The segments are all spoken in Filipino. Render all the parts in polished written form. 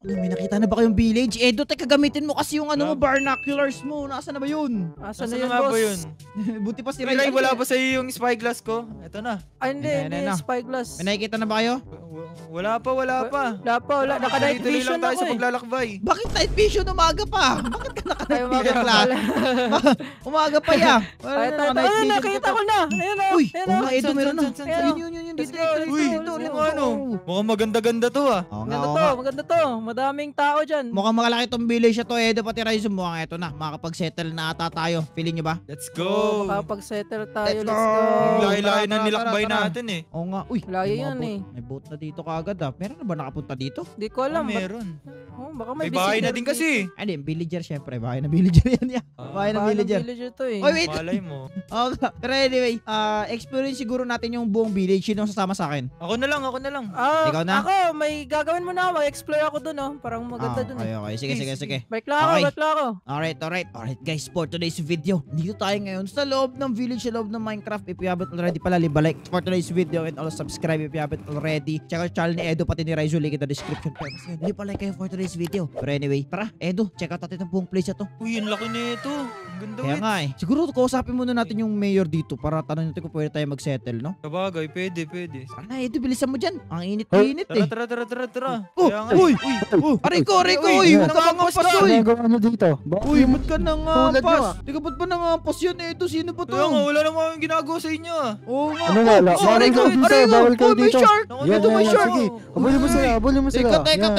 May nakita na ba kayong village? Edo, teka, gamitin mo kasi yung mo, binoculars mo. Nasaan na ba yun? Nasaan na yun, boss? Buti pa si Ray, wala pa sa'yo yung spyglass ko. Ito na. Ay, hindi, spyglass. May nakikita na ba kayo? Wala pa. Naka-night vision tayo ako sa paglalakbay. Bakit night vision? Umaga pa. Bakit ka naka-night vision lahat? Umaga pa ya. Nakita ko na. Ayun o. Uy, Edo, meron na. Yun. Uy, mukhang maganda-ganda to ah. Maganda to. Madaming tao dyan. Mukhang makalaki tong village na to, Edo, pati Raizo. Mukhang eto na. Makakapag-settle na ata tayo. Feeling nyo ba? Let's go. Makakapag-settle tayo. Let's go. Layo-layo na nilakbay natin eh. Oo nga. Uy, layo yan eh. May boat na dito kaagad ah. Meron na ba nakapunta dito? Di ko alam. Meron. Baka may bahay na din kasi. Hindi, villager syempre. Bahay na villager yan. Bahay na villager. To eh. Oy, wait. Malay mo. Okay. Pero anyway, experience siguro natin yung buong village. Sino sasama sa akin? Ako na lang. Ikaw na? Ako, may gagawin mo na. Mag-explore ako dun oh. Parang maganda dun eh. Okay. Sige. Bike lang ako. Alright guys, for today's video, dito tayo ngayon sa loob ng village, sa loob ng Minecraft. If you haven't already pala, leave a like for today's video and also subscribe if you haven't already. Check out channel ni Edo pati ni Raizo, link in the description. Leave a like kayo for today's video. Pero anyway, tara Edo, check out natin ang buong place na to. Uy, ang laki nito. Ang ganda. Kaya nga eh. Siguro kausapin muna natin yung mayor dito para tanong natin kung pwede tayo mag-settle, no? Sabagay, pwede. Sana Edo, bilisan mo dyan. Ang init-init eh. Tara. Uy! Aray ko! Uy! Nakampas ka! Uy! Ano dito? Uy, ba't ka nangampas? Teka, ba't ba nangampas yan? Edo, sino ba to? Kaya nga, wala naman yung ginagawa sa inyo ah. Oo nga. Ano wala? Aray ko! Bawal kayo May dito. shark! Edo, may shark! Sige, abulin mo sila. Teka.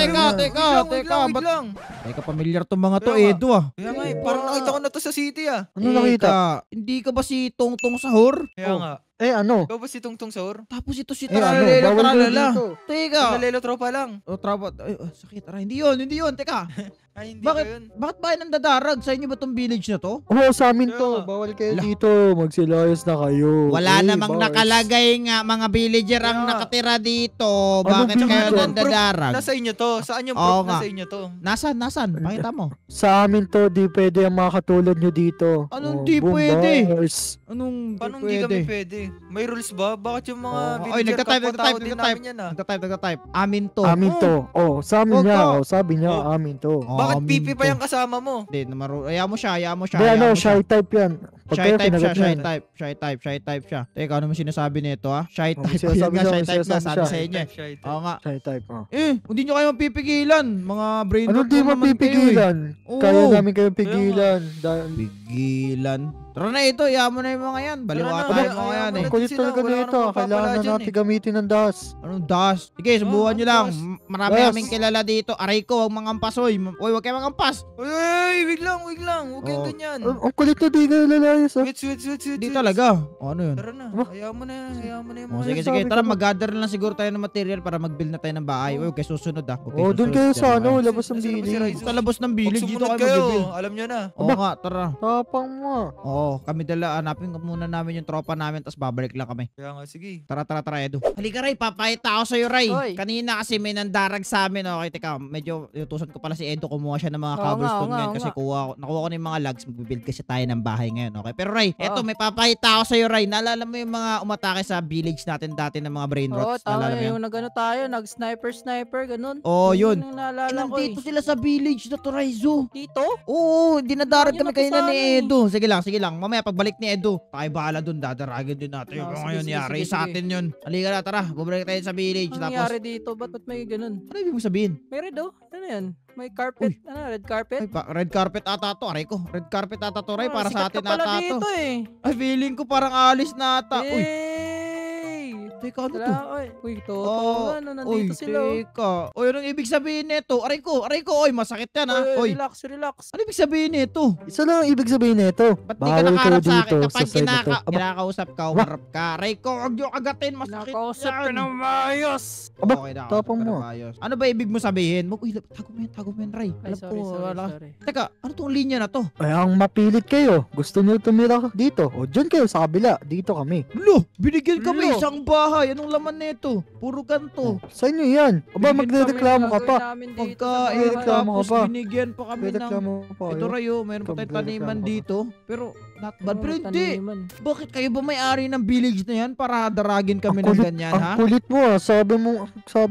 Wait lang. Teka, pamilyar tong mga to, Edo ah. Kaya nga eh, parang nakita ko na to sa city ah. Ano nakita? Hindi ka ba si Tongtong Sahur? Kaya nga. Ano? Ikaw ba si Tungtong Saur? Tapos ito si Bawal Tralala. kayo dito. Teka. Nalelo tropa lang. Tropa. Ay, sakit. Aray, hindi yun. Teka. Ay, hindi ko yun. Bakit ba nandadarag? Sa inyo ba tong village na to? Oo, sa amin to. Bawal kayo dito. Magsilayos na kayo. Wala namang nakalagay nga mga villager ang nakatira dito. Bakit kayo nandadarag? Nasa inyo to. Saan yung proof na sa inyo to? Nasaan? Pakita mo. Sa amin to, di pwede ang mga katulad nyo dito. Anong di pwede? Anong paano hindi kami pwede? May rules ba? Bakit yung mga villager kapwa-tao din namin yan ah? Nagtatype. Amin to. Sa amin niya. Sabi niya, amin to. Bakit PP pa yung kasama mo? Hindi, ayaw mo siya. Shy type yan. Shy type siya. Teka, ano mo sinasabi nito ha? Shy type. Shy type na, sabi sa inyo. Oo nga. Shy type, hindi nyo kayo mapipigilan. Mga brain rot. Ano di mapipigilan? Kaya namin kayo pigilan. Pigilan? Tara na ito, mo na yung mga yan. Baliwa tayo mga yan eh. Kulit talaga nito. Kailangan na natin gamitin ng das. Anong das? Sige, subuhan nyo lang. Marami kaming kilala dito. Aray ko, huwag mangampas. Uy, huwag kayo mangampas. Uy, wig lang. Huwag kayong ganyan. Ang kulit na di kayo lalayas. Wait. Di talaga. Ano yun? Tara na. Ayaw mo na yung mga. Sige. Tara, mag-gather na lang siguro tayo ng material para mag-build na tayo ng bahay. Uy, kaya susunod ah. Doon kayo sa labas ng village. Sa labas ng village, dito Sumunod kayo mag-build. Alam nyo na. Oo nga, tara. Tapang mo. Oo, kami dala. Hanapin muna namin yung tropa namin tapos babalik lang kami. Kaya nga, sige. Tara, Edo. Halika, Ray. Papayita ako sa'yo, Ray. Oy. Kanina kasi may nandarag sa amin. Okay, teka. Medyo iutusan ko pala si Edo. Kumuha siya ng mga cobblestone ngayon kasi nakuha ko na yung mga logs. Magbibuild kasi tayo ng bahay ngayon. Okay, pero Ray, eto, may papayita ako sa'yo, Ray. Naalala mo yung mga umatake sa village natin dati ng mga brain rots? Tama yung nag-ano tayo. Nag-sniper, ganun. Yun. Naalala ko Nandito sila sa village na to, Raizo. Dito? Oo, dinadarag kami kayo na ni eh. Edo. Sige lang. Mamaya pagbalik ni Edo, tayo bahala dun, dadaragin din natin. Yung ngayon yari sa atin yun. Halika na, tara. Bumalik tayo sa village. Ano nangyari dito? Ba't may ganun? Ano ibig mo sabihin? May red Ano yan? May carpet. Red carpet? Red carpet ata to. Aray ko. Red carpet ata to, Ray. Para sa atin ata to. Dito eh. Ay, feeling ko parang alis na ata. Uy. Teka, ano to? Uy, totoo. Nandito sila. Teka. Uy, anong ibig sabihin nito? Aray ko. Uy, masakit yan ha. Uy, relax. Ano ibig sabihin nito? Isa lang ang ibig sabihin nito. Ba't di ka nakaharap sa akin kapag kinakausap ka, umarap ka? Aray ko, huwag nyo agatin. Masakit Nakausap ka yan. ng maayos. Okay na, tapang mo. Ano ba ibig mo sabihin? Uy, tago mo yan, Ray. Ay, Alam ko, sorry. Teka, ano tong linya na to? Ay, ang mapilit kayo. Gusto niyo tumira dito. O, dyan kayo sa kabila. Dito kami. Lo, binigyan kami isang bahay. Anong laman nito? Puro ganto. Sa inyo yan. Aba, magre-reklamo ka pa. Pagkain, tapos binigyan pa kami ng... Reklamo pa. Ito, Rayo, mayroon pa tayong taniman dito. Pero, Not bad. Pero Oo, hindi. taniman. Bakit kayo ba may-ari ng village na yan para daragin kami ng ganyan, ha? Ang kulit mo ah. Sabi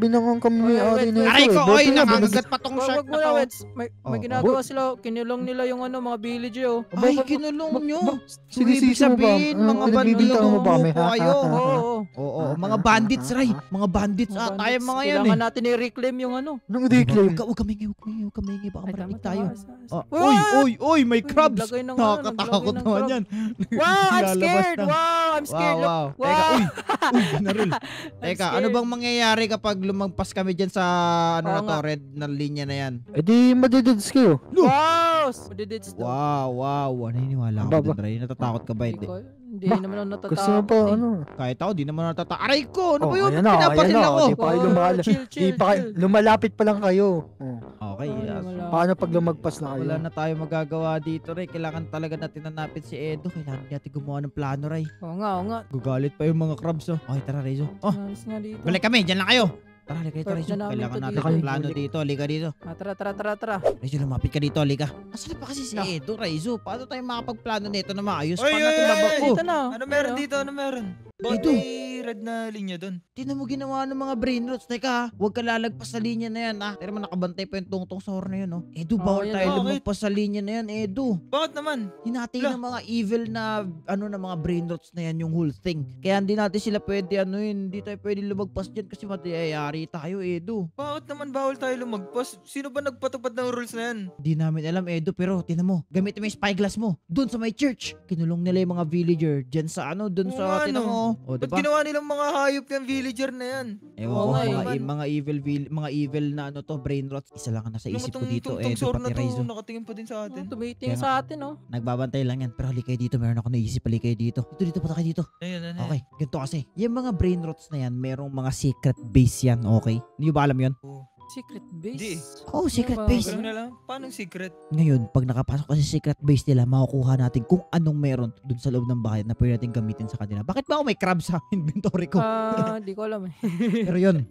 na nga kami may-ari Wait, na Aray ito. ko, Buti oy, nga, nakakagat pa tong Wag shark mo na na, to. Wets. May ginagawa sila. Kinulong nila yung mga villager, oh. Ay, kinulong nyo. So, Sinisisi ibig mo ba? sabihin, mga Pinagbibintangan mo ba kami? bandito kayo. Oo. Oo, mga bandits, Ray. Mga bandits tayo mga yan, Kailangan natin i-reclaim yung ano. Nung reclaim. Huwag kami, baka Ay, maraming tama, tayo. tama. Uy, may Uy, crabs. naglagay ng ano, Nakakatakot naglagay ng naman crab. yan. Wow, I'm Lalabas scared. na. Wow, I'm scared. Look. Wow. Wow. Teka, uy, ginaril. Teka, ano scared. bang mangyayari kapag lumagpas kami dyan sa ano Oo na to, nga. red na linya na yan? Eh di madideds kayo. Wow! Madidits to. Wow. Naniniwala ka ba dun, Ray? Natatakot ka ba? Hindi. Hindi naman ako Gusto mo natatakot. pa eh. ano? Kahit ako, di naman natatakot. Aray ko! Ano ba yun? Ayan na, Pinapatil ako. Di pa kayo Oh, lumalapit. chill, Di chill, pa kayo, chill. lumalapit pa lang kayo. Oh. Okay, Ay, yes. wala. Paano pag lumagpas na kayo? Wala na tayo magagawa dito, Ray. Kailangan talaga natin hanapin si Edo. Kailangan natin gumawa ng plano, Ray. Oo nga. Gugalit pa yung mga crabs, oh. Okay, tara, Rezo. Oh, Ayos nga dito. balik kami. Dyan lang kayo. Tara, halika dito, First Rezo. na namin Kailangan to natin dito, ng eh. plano dito. Halika dito. Tara. Rezo, lumapit ka dito. Halika. Asan pa kasi si No. Edo, Rezo? Paano tayo makapagplano nito na maayos? Oy, Paano natin oy, babak? oy, Oh, Dito na. Ano meron dito? Ano meron? Bakit Ito. may red na linya doon? tinan mo ginawa ng mga brain rots. Teka, ha. Huwag ka lalagpas sa linya na yan, ha. Pero man nakabantay pa yung tungtong sa horn na yun, oh. Edo, bawal yan. tayo Bakit? lumagpas sa linya na yan, Edo. Bakit naman? Hinati Wala. ng mga evil na na mga brain rots na yan yung whole thing. Kaya hindi natin sila pwede hindi tayo pwede lumagpas dyan kasi matayayari tayo, Edo. Bakit naman bawal tayo lumagpas? Sino ba nagpatupad ng rules na yan? Hindi namin alam, Edo, pero tinan mo, gamitin mo yung spyglass mo. Doon sa may church, kinulong nila yung mga villager dyan sa doon Oo sa, nga, tinan no. mo. O, Ba't diba? ginawa nilang mga hayop yung villager na yan? Ewan Oo ko, nga, mga evil na to, brain rots. Isa lang ang nasa isip ko dito, tungtong Edo, sword na pati to, Raizo. nakatingin pa din sa atin. Tumiting Kaya sa atin, oh. Nagbabantay lang yan, pero halika dito, meron ako naisip, halika dito. Dito, punta kayo dito. Ayan. Okay, ganito kasi. Yung mga brain rots na yan, merong mga secret base yan, okay? Hindi ba alam yun? Secret base? Hindi. Oh, secret Ano ba? base. Ganun na lang. Paano yung secret? Ngayon, pag nakapasok ka sa secret base nila, makukuha natin kung anong meron dun sa loob ng bahay na pwede natin gamitin sa kanila. Bakit ba ako may crab sa inventory ko? Di ko alam eh. Pero yun.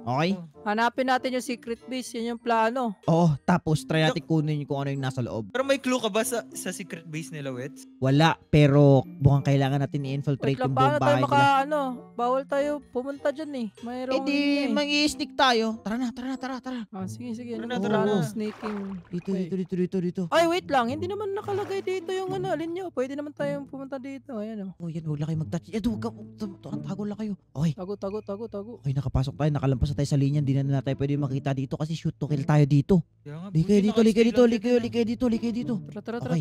Okay? Hanapin natin yung secret base. Yan yung plano. Oo, tapos try natin kunin kung ano yung nasa loob. Pero may clue ka ba sa secret base nila, Wets? Wala, pero mukhang kailangan natin i-infiltrate Wait lang, yung paano buong tayo bahay nila. bawal tayo pumunta dyan eh. Eh Mayroong di, linya eh. mag-i-sneak tayo. Tara na. Sige. Ano Tara na, ba tara plano? na. Sneaking. Dito. Ay, wait lang. Hindi naman nakalagay dito yung linya. Pwede naman tayong pumunta dito. Ayan oh. Oh, yan, huwag lang kayo mag-touch. Edo, tago lang kayo. Okay. Tago. Okay, nakapasok tayo. Nakalampas na tayo sa linya. Hindi na tayo pwede makita dito kasi shoot to kill tayo dito. Likay dito. Tara.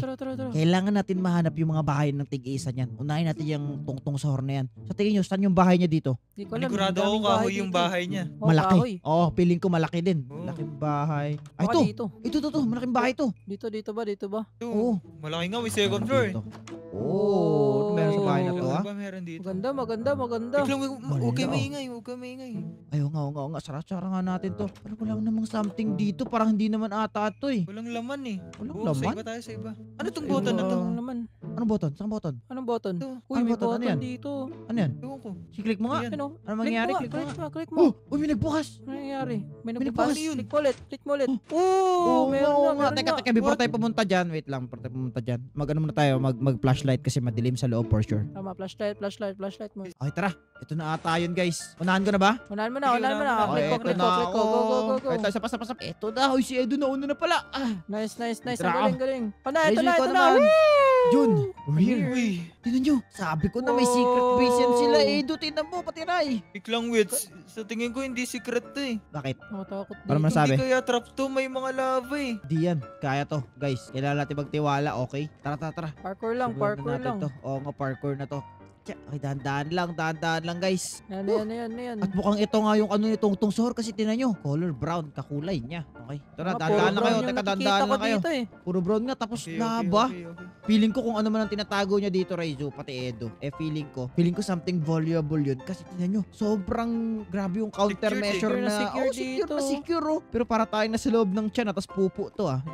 Kailangan natin mahanap yung mga bahay ng tig-isa niyan. Unahin natin yung tungtong sa horn na yan. Sa tingin nyo, saan yung bahay niya dito? Di ko alam. Sigurado ako daming kahoy yung dito eh. bahay niya. Oh, Malaki. kahoy. Oo, feeling ko malaki din. Oo. Malaking bahay. Ay, Baka ito. dito. Ito. Malaking bahay to. Dito ba? Oo. Malaki nga, may second floor eh. Oo. Ano meron sa bahay na to, Ano ha? ba meron dito? Maganda. Ikaw, huwag kayo Malala, maingay. Ayaw nga. Sara-sara nga natin to. Pero wala namang something dito. Parang hindi naman ata to eh. Walang laman eh. Walang Oo, sa laman? iba tayo sa iba. Ano tong Ayun, button na to? naman. Anong button? Saan button? Anong button? Ito. Uy, Ano may button? Ano button yan? dito. Ano yan? Ewan ko. Si-click mo nga. Ayan. Ano? Ano mangyayari? Click mo. Click mo. Oh, may nagbukas. Ano nangyayari? May May nagbukas. nagbukas. Click mo ulit. Oh, meron na. Teka, before tayo pumunta dyan, wait lang, before tayo pumunta dyan, mag-ano muna tayo, mag-flashlight kasi madilim sa loob for sure. Tama, flashlight mo. Okay, tara. Ito na ata yun, guys. Unahan ko na ba? Unahan mo na. Okay, Click eto na. ko. Go. Ito, sapa. Ito na, si Edo na una na pala. Nice. Tara. Ang galing. Ito Raise na. ko naman. Jun, weird. Uy, Tinan nyo, sabi ko na may secret base yan sila, Edo. Tinan mo, pati Ray. biglang Wets. Sa tingin ko hindi secret to eh. Bakit? Takot Para dito. masabi. Hindi kaya trap to, may mga lava eh. Di yan. Kaya to. Guys, kailangan natin magtiwala, okay? Tara. Parkour lang. Siguraduhin natin to. Oo nga, parkour na to. Okay, dahan-dahan lang, guys. Yan. At mukhang ito nga yung itong tungsor kasi tinan nyo. Color brown, kakulay niya. Okay. Tara, Mga dahan-dahan puro lang kayo. brown yung Teka, nakikita dahan-dahan ko lang kayo. dito eh. Puro brown nga, tapos Okay. laba. Feeling ko kung ano man ang tinatago niya dito, Raizo, pati Edo. Feeling ko something valuable yun. Kasi tinan nyo, sobrang grabe yung countermeasure Secure na na. secure Secure na dito. secure, oh. Pero para tayo na sa loob ng tiyan, tapos pupo to, ah.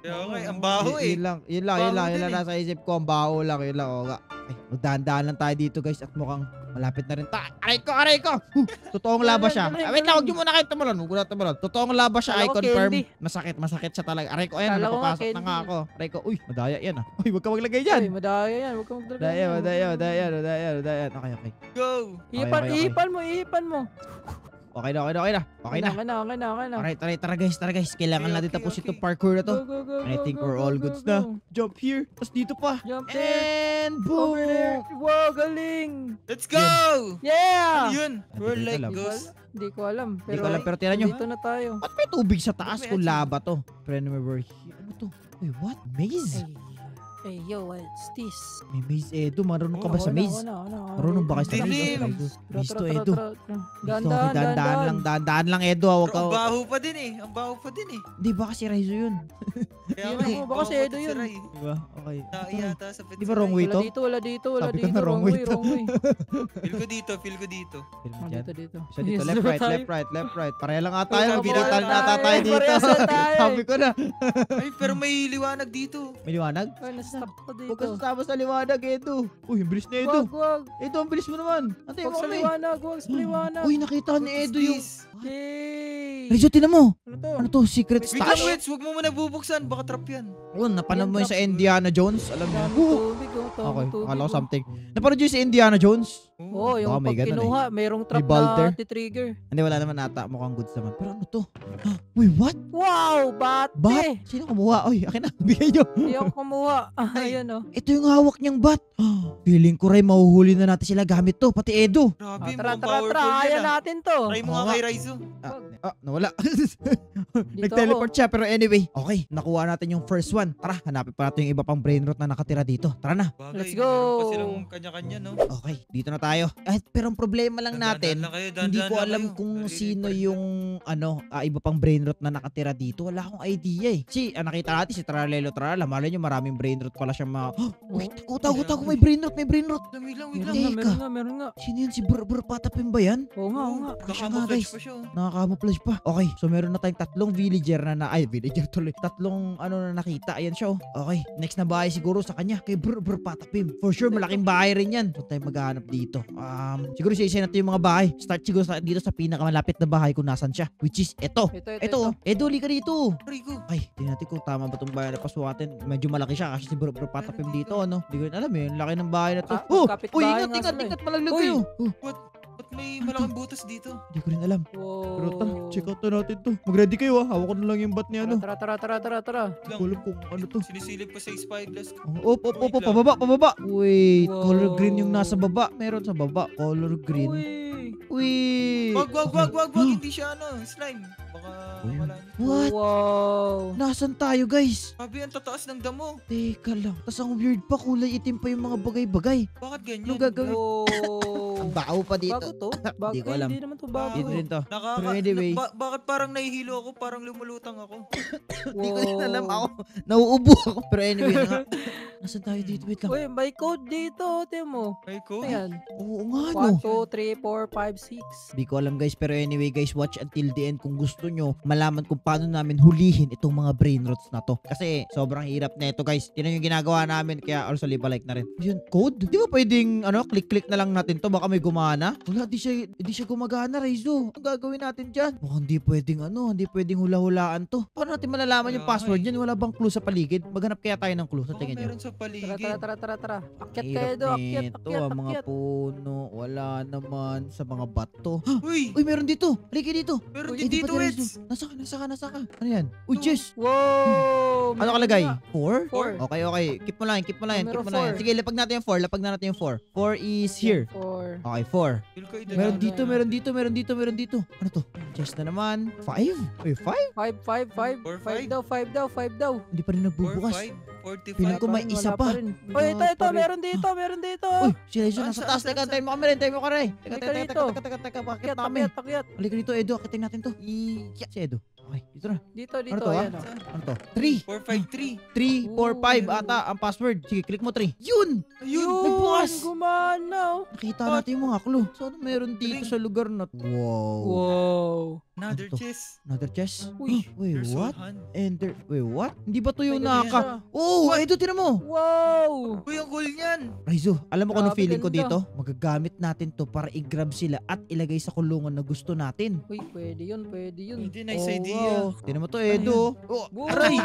Kaya nga, ang baho eh. Yun lang. Baho din Nasa isip ko, ang baho lang, yun lang, oh. Okay, magdahan-dahan lang tayo dito guys at mukhang malapit na rin tayo. Aray ko! Totoong laba siya. Galing, Wait lang, huwag nyo muna kayo tumalon. Huwag muna tumalon. Totoong laba siya, I Kala ko confirm. candy. Masakit siya talaga. Aray ko, ayan, Kala ko nga napapasok na nga candy. ako. Aray ko, uy, madaya yan ah. Uy, huwag ka maglagay dyan. Ay, madaya yan. Huwag kang magdala. Madaya. Okay. Go! Ihipan mo. Okay na. Okay na. Alright, tara guys. Kailangan natin Okay, tapusin okay. itong parkour na to. Go. I think we're all goods na. Jump here. Tapos dito pa. Jump there. And Over there. boom! Wow, galing. Let's go! Yeah! Ano yun? We're Hindi ko like alam. ghosts. Hindi ko alam. Hindi ko alam, pero tira nyo. Dito na tayo. Ba't may tubig sa taas May kung asin. laba to? Pero we're here. Ano to? Wait, what? Maze? Hey, yo, what's this? May maze, Edo. Marunong ka ba sa maze? Marunong ba kayo sa maze? Dilim. Maze to, Edo. Dahan-dahan. Dahan lang, Edo. Huwag Pero ang ka. baho pa din eh. Di ba kasi Raizo yun? Kaya Yun nga ako, baka si baho Edo pa din yun. si Rai. Di ba? Okay. Yata sa Di ba wrong way to? Wala dito. Sabi ko na wrong way to. Feel ko dito. Film Ah, dyan. dito. Isa dito, Yes, left, right. Pareha lang ata yun. Sabi Binatan na na ata tayo dito. Parehas na tayo. Sabi ko na. Ay, pero may liwanag dito. May liwanag? Ay, na-stop ko dito. Huwag ka sasama sa liwanag, Edo. Uy, ang bilis na Edo. Wag. Edo, ang bilis mo naman. Antay Wag mo sa kami. liwanag. Uy, nakita ni What is Edo yung... this? Yay! Raizo, tinan mo. Ano to? Ano to? Secret Wait lang, stash? wait. Huwag mo muna bubuksan. Baka trap yan. Oh, napanood mo yun sa Yan, Indiana Jones. Alam mo. Dami tubig, Okay, tubig. akala ko something. Napanood yun sa Indiana Jones? Oo, yung Baka may pag ganun kinuha, mayroong trap Balder. na titrigger. Hindi, wala naman ata. Mukhang goods naman. Pero ano to? Uy, what? Wow, bate! Bat? Sino kumuha? Uy, akin na. Bigay nyo. Hindi ako kumuha. Ayan o. Ito yung hawak niyang bat. Feeling ko rin mahuhuli na natin sila gamit to. Pati Edo. Grabe, Tara, mukhang tara, powerful kaya yan ah. natin to. Try mo nga Oo nga. kay Raizo. Nawala. Dito Nag-teleport siya. Pero anyway. Okay, nakuha natin yung first one. Tara, hanapin pa natin yung iba pang brain rot na nakatira dito. Tara na. Bagay, Let's meron go. pa silang kanya-kanya, no? Okay, dito na tayo. Pero ang problema lang natin, hindi ko alam kung sino yung iba pang brain rot na nakatira dito. Wala akong idea eh. Nakita natin si Tralelo Tralala. Malay nyo maraming brain rot pala siya Wait, tago, may brain rot. Wait lang. Meron nga. Sino yan? Si Bur Patapin ba yan? Oo nga. Nakamouflage pa siya. oh. Nakaka-camouflage pa. Okay, so meron na tayong tatlong villager villager tuloy. Tatlong na nakita. Ayan siya oh. Okay, next na bahay siguro sa kanya. Kay Bur Patapim. For sure, malaking bahay rin yan. So tayo maghahanap dito. Siguro isa-isa natin yung mga bahay. Start siguro dito sa pinakamalapit na bahay kung nasan siya. Which is ito. Ito oh. Edo, ka dito. Rico. Ay, tingnan natin kung tama ba itong bahay na pasuwatin. Medyo malaki siya kasi si Bur Patapim dito, ano? Hindi ko rin alam eh. Yung laki ng bahay na to. kapitbahay nga sila eh. Ingat, malaglag Uy! kayo. Ba't may malaking butas dito? Hindi ko rin alam. Wow. Pero check out na natin to. Mag-ready kayo ah. Hawak ko na lang yung bat ni ano. Tara. Hindi ko alam kung ano to. Sinisilip ko sa spyglass. Pababa. Wait, Wow. color green yung nasa baba. Meron sa baba, color green. Uy. Wait. Wag. Hindi siya slime. Baka wala. What? Wow. Nasaan tayo guys? Sabi ang tataas ng damo. Teka lang. Tas ang weird pa, kulay itim pa yung mga bagay-bagay. Bakit ganyan? Ano gagawin? Wow. Ang baho pa dito. Bago to? Hindi ko alam. Hindi naman to bago. Dito rin to. Pero anyway. Bakit parang nahihilo ako? Parang lumulutang ako. Hindi ko rin alam ako. Nauubo ako. Pero anyway na nga. Nasaan tayo dito? Wait lang. Uy, may code dito. Tiyan mo. Ay ko? Ayan. Oo nga no. 1, 2, 3, 4, 5, 6. Hindi ko alam guys, pero anyway guys, watch until the end kung gusto nyo malaman kung paano namin hulihin itong mga brain rots na to. Kasi sobrang hirap na ito guys. Tinan yung ginagawa namin, kaya also leave a like na rin. Yun, code? Di ba pwedeng click-click na lang natin to, baka may gumana? Wala, di siya gumagana, Raizo. Ang gagawin natin dyan? Mukhang hindi pwedeng hula-hulaan to. Paano natin malalaman yung password dyan? Wala bang clue sa paligid? Maghanap kaya tayo ng clue sa Baka tingin nyo? meron sa paligid. Tara. Akyat Hirap kayo do. Akyat. nito, mga puno. Wala naman sa mga bato. Uy! Uy, meron dito. Halika dito. Meron Uy, din dito, pati Wets! Nasa ka. Ano yan? Uy, Jess. Wow. Ano kalagay? 4? 4. Okay. Keep mo lang. Numero yan. 4. Sige, lapag natin yung 4. 4 is here. 4. Okay, 4. Feel ko Meron dito. Ano to? Chest na naman. 5? Uy, 5? 5. 5 daw. Hindi pa rin 4, nagbubukas. 5, 45. Feeling ko may isa pa. Uy, ito. Meron dito. Uy, si Raizo nasa Saan, taas. saan, Teka, saan? tayo mo kami rin. Halika dito. Teka. Bakit namin? Akyat. Halika dito, Edo. Akitin natin to. Si Edo. Okay, dito na. Dito. Ano to, Ayan. Ano to? 3. 453. 3, 4, 5 ata ang password. Sige, click mo 3. Yun! Ayun! nagbukas. Gumana. Nakita natin yung mga clue. So, ano meron dito sa lugar na to? Wow. Wow. Another Ano to? chest. Another chest? Uy, Wait, There's what? soul hand. Ender, wait, what? Hindi ba to yung May ganyan naka... siya. Oh, Edo, tinan mo! Wow! Uy, ang cool niyan. Raizo, alam mo kung ano Grabe, feeling ko ganda. dito? Magagamit natin to para i-grab sila at ilagay sa kulungan na gusto natin. Uy, pwede yun, pwede yun. Hindi, nice Oh, idea. wow. Tinan mo to, Edo. Oh, Wow. aray!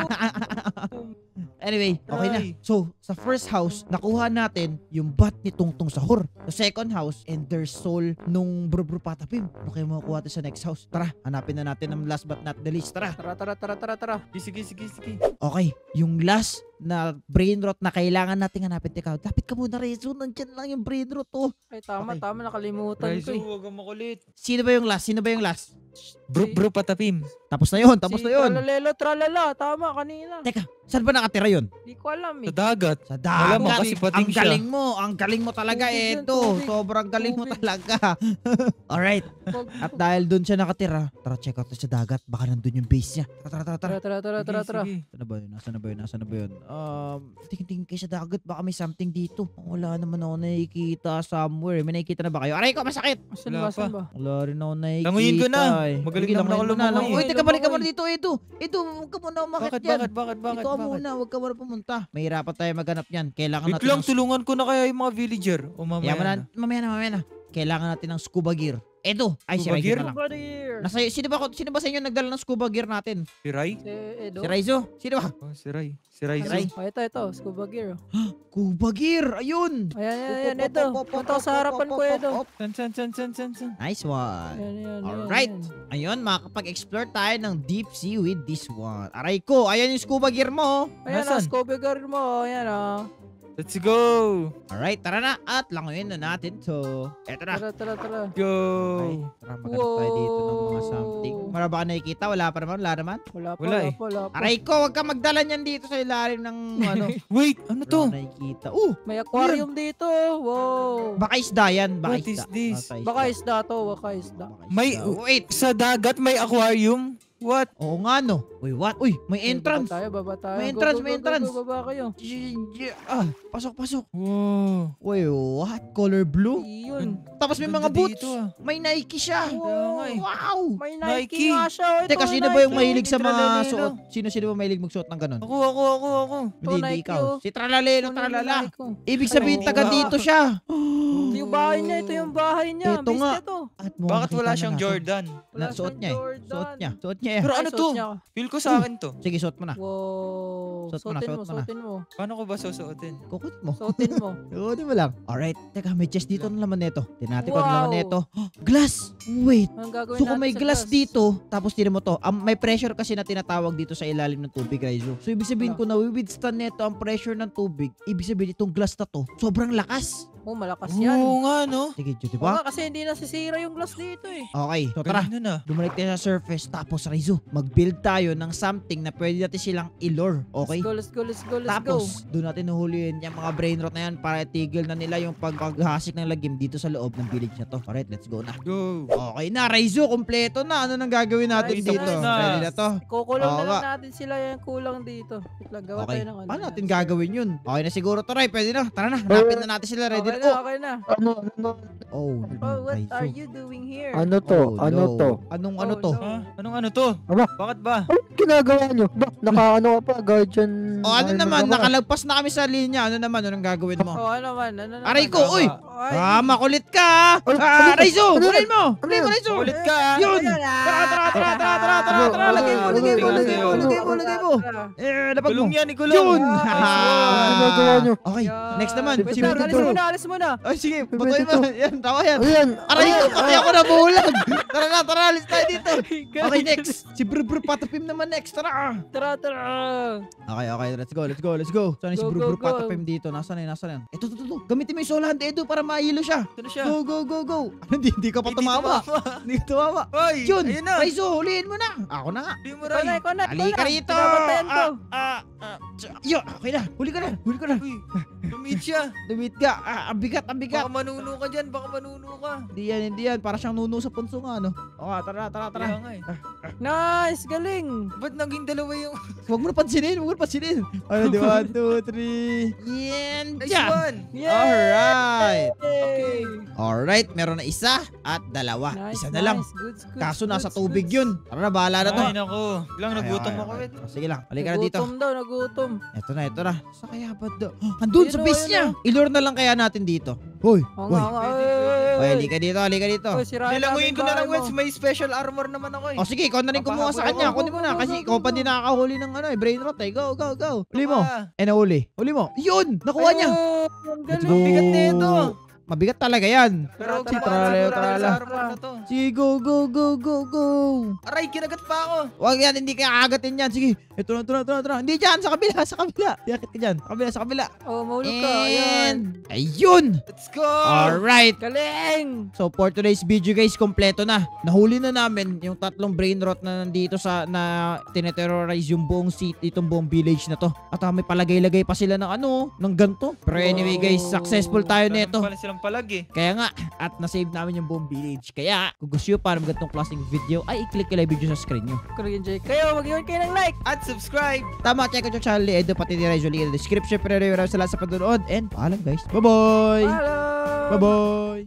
Anyway, okay na. Aray. So, sa first house, nakuha natin yung bat ni Tungtung Sahur. Sa second house, Ender Soul nung Brubru Patapim. Ano kayo makukuha natin sa next house? Tara, hanapin na natin ang last but not the least. Tara. Tara. Sige. Okay, yung last na brain rot na kailangan natin hanapin. Teka, lapit ka muna, Rezo. Nandyan lang yung brain rot, oh. Ay, tama, Okay. nakalimutan ko Raizo, eh. huwag kang makulit. Sino ba yung last? Bro, patapim. Tapos na yun, tapos Si na yun. Tralalelo, tralala, tama, kanina. Teka, saan ba nakatira yun? Di ko alam eh. Sa dagat. Sa Malamang dagat. kasi pating Ang siya. galing mo talaga, Tubig yun, Edo. tubig. Sobrang galing mo Tubig. talaga. Alright, at dahil doon siya nakatira, tara check out sa dagat. Baka nandun yung base niya. Tara. Tara. Sige. Nasaan na ba yun? Tingin kayo sa dagat. Baka may something dito. Wala naman ako nakikita somewhere. May nakikita na ba kayo? Aray ko, masakit! Asan Wala ba? Wala rin ako nakikita. Languyin ko na. eh. Magaling Sige, naman ako languyin mo na. lumangoy. Uy, teka, balik ka muna Lumangoy. dito, Edo. Edo, huwag ka muna umakit Bakit? dyan. Bakit? Ito ka muna, huwag ka muna pumunta. Mahirapan tayo maghanap yan. Kailangan Wait natin lang, ng... tulungan ko na kaya yung mga villager. O mamaya Mamaya na. mamaya na. Kailangan natin ng scuba gear. Edo, ay si Scuba Raizo gear? na lang. Brother. Sino ba sa inyo nagdala ng scuba gear natin? Si Rai? Si Edo. Si Raizo? Sino ba? Oh, si Rai. Si Rai. Rai. Oh, ito, scuba gear. Scuba gear! Ayun! Ayan, Edo. Punta ko sa harapan ko, Edo. San. Nice one. Ayan. Alright. Ayun, makakapag-explore tayo ng deep sea with this one. Aray ko, ayan yung scuba gear mo. Ayan, Nasaan? scuba gear mo. Ayan, Let's go! Alright, tara na. At languyin na natin to. Eto na. Tara. Go! Ay, tara maghanap tayo dito ng mga something. Wala ba ka nakikita? Wala pa naman? Wala eh. pa. Aray ko, wag ka magdala niyan dito sa ilalim ng ano. Wait, ano Wala to? akong nakikita. May aquarium dito. Wow. Baka isda yan. What is this? Baka isda to. May- Wait. Sa dagat may aquarium? What? Oo nga no. Uy, what? Uy, may entrance. Baba tayo. May Go, entrance, go, may go, entrance. go, Baba kayo. Pasok. Wow. Wait, what? Color blue? Yun. Tapos may Ganda mga boots. dito, ah. May Nike siya. nga eh. Wow. May Nike. Nike nga siya. Ito, Teka, sino ba yung Nike. mahilig sa mga Tralalelo. suot? Sino ba mahilig magsuot ng ganun? Ako. Hindi Nike, ikaw. oh. Si Tralalelo, Ano yung Tralala. Nike ko? Ibig sabihin, Oo taga nga. dito siya. Ito yung bahay niya. Ito Base nga. niya to. At Bakit wala siyang Jordan? Wala Suot siyang niya eh. Jordan. Suot niya eh. Pero Ay, ano suot to? niya. Feel ko sa akin to. Sige, suot mo na. Wow. Suot mo na. Suotin mo. Paano ko ba susuotin? Kukut mo. Suotin mo. Kukutin mo lang. Alright. Teka, may chest dito na naman neto. Tingnan natin kung ano Wow. naman neto. Glass! Wait. Anong gagawin So kung natin may sa glass dito, tapos tira mo to, may pressure kasi na tinatawag dito sa ilalim ng tubig, Raizo. So ibig sabihin ko na withstand neto ang pressure ng tubig. Ibig sabihin itong glass na to, sobrang lakas. Oh, malakas yan. Oo nga, no? Sige, di Oo ba? nga, kasi hindi nasisira yung glass dito eh. Okay, so tara. Galing nun ah. Bumalik tayo sa surface, tapos Raizo, mag-build tayo ng something na pwede natin silang ilure. Okay? Let's go. Tapos, doon natin huhulihin yung mga brain rot na yan para itigil na nila yung paghasik ng lagim dito sa loob ng village na to. Alright, let's go na. Go! Okay na, Raizo, kompleto na. Ano nang gagawin natin Nice, dito? nice. Ready na to? Kukulong Oo na lang nga. natin sila yung kulang dito. Wait lang, gawa Okay, tayo ng ano. paano natin gagawin yun? Okay na siguro to, Ray. Pwede na. Tara na, hanapin na natin sila. Ready Okay na. na, okay na. Ano? Oh, Oh, what Raizo. are you doing here? Ano to? Oh, Ano no. to? Anong Oh, ano to? no. Ha? Anong ano to? Aba. Bakit ba? Ano ginagawa nyo? Ba, naka-ano ka pa? Guardian... Oh, ano naman? ka ba? Nakalagpas na kami sa linya. Ano naman? Anong gagawin mo? Oh, ano naman? Aray ko, uy! Ay, Makulit ka! Raizo! Kunin mo! Kunin mo, Raizo! Ulit ka ah. Yun! Ayan, Tara! Lagay mo! Dapat mo! Gulong yan, igulong. Yun! Ano ginagawa nyo? Okay, next naman. Wait Si lang, Bito. alis muna. Ay, sige, patuloy mo. Yan, tawa yan. Ayan! Aray ko, pati ako nabulag. Tara, alis tayo dito. Okay, next. Si Brr Patapim naman next. Tara. Tara. Okay, let's go. Saan si Go, Brr go, go. Patapim dito? Nasaan yan? Ito. Gamitin mo yung soul hand, Edo, para mahilo siya. Ito na siya. Go. Hindi ka pa tumawa. Hindi ka tumawa. Hoy! Yun, Ayun na! Raizo, huliin mo na. Ako na nga. Hindi mo Ikaw Ray. na. Halika rito. Binabantayan ko. Yo, okay na. Huli ka na. Huli ka na. Uy, lumit siya. Dumit ka. Ang bigat, ang bigat. Baka manuno ka dyan, baka manuno ka. Hindi yan. Para siyang nuno sa punso nga, no? O nga, tara. Kaya nga eh. Nice, galing. Ba't naging dalawa yung... Huwag mo na pansinin. Ano, di 1, 2, 3. Yan. Nice one! Alright. Okay. Alright, meron na isa at dalawa. Nice, Isa na lang. nice. Goods, goods, Kaso nasa goods, tubig goods. yun. Tara na, bahala na to. Ay, nako. Lang nagutom ako, wait. Sige lang, halika na dito. Nagutom daw, nagutom. Ito na. Sa kaya ba do? Andun sa Ayun, base ayun, niya. Ilure na lang kaya natin dito. Hoy, Oo hoy. nga, nga. Hoy, halika dito. Uy, sirain Nilanguyin namin ko na lang, bahay Wets. mo. May special armor naman ako eh. O sige, ikaw na rin kumuha sa kanya. Go, go, Kunin mo na go, kasi go, ikaw go, pa go. din nakakahuli ng brain rot eh. Go. Huli mo. Ah, Nahuli. Huli mo. Yun! Nakuha niya. Oh, ang Let's galing. go. bigat na ito. Mabigat talaga yan. Pero Tara, kumakain tara. sa armor na to. Sige, go. Aray, kinagat pa ako. Wag yan, hindi ka agatin yan. Sige, ito na. Hindi dyan, sa kabila. Diakit ka dyan. Sa kabila. Oh, mahulog ka. Ayan. Ayun! Let's go! Alright. Galing. So for today's video guys, kompleto na. Nahuli na namin yung tatlong brain rot na nandito sa na tineterrorize yung buong city, itong buong village na to. At may palagay-lagay pa sila ng ganto. Pero anyway guys, successful tayo nito. Pala silang palag eh. Kaya nga, at nasave namin yung buong village. Kaya, kung gusto nyo para magandang klaseng video, ay i-click yung live video sa screen nyo. Enjoy kayo. Mag-iwan kayo ng like. At subscribe! Tama, check out yung channel ni Edo, pati ni Rizzo, link in the description. Pero maraming salamat sa panonood. And paalam guys. Bye-bye! Hello. Bye-bye!